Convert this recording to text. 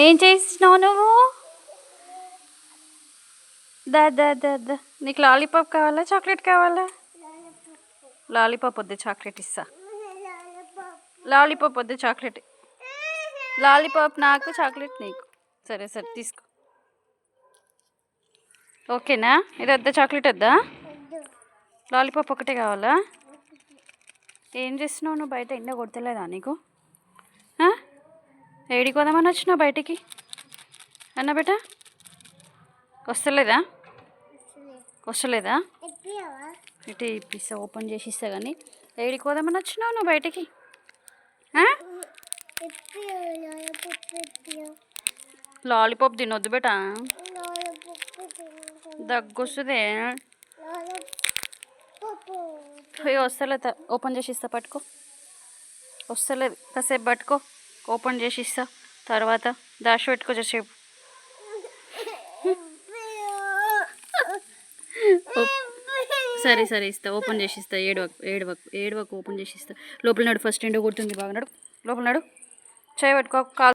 ఏం చేసినావు నువ్వు? దా దా దా దా. నీకు లాలీపాప్ కావాలా చాక్లెట్ కావాలా? లాలీపాప్ వద్దు, చాక్లెట్ ఇస్తా. లాలీపాప్ వద్దు, చాక్లెట్. లాలీపాప్ నాకు, చాక్లెట్ నీకు. సరే సరే తీసుకో. ఓకేనా? ఇది వద్దా, చాక్లెట్ వద్దా? లాలీపాప్ ఒకటే కావాలా? ఏం చేస్తున్నావు నువ్వు? బయట ఎండ కొడతలేదా నీకు? ఏడికి పోదామని వచ్చినావు బయటికి అన్న బేట? వస్తలేదా? వస్తలేదా? ఇటు ఇప్పిస్తా, ఓపెన్ చేసి ఇస్తా. కానీ ఏడికి పోదామని వచ్చినావు నువ్వు బయటికి? లాలీపాప్ తినొద్దు బేట, దగ్గొస్తుంది. వస్తలేదు, ఓపెన్ చేసి ఇస్తా, పట్టుకో. వస్తలేదు, కాసేపు పట్టుకో, ఓపెన్ చేసి ఇస్తా. తర్వాత దాచి పెట్టుకో చేసేపు. సరే సరే ఇస్తా, ఓపెన్ చేసి ఇస్తా. ఏడవకు, ఓపెన్ చేసి ఇస్తా. లోపల నాడు, ఫస్ట్ ఎండో కొడుతుంది బాగా. నాడు లోపల నాడు, చేయి పట్టుకో.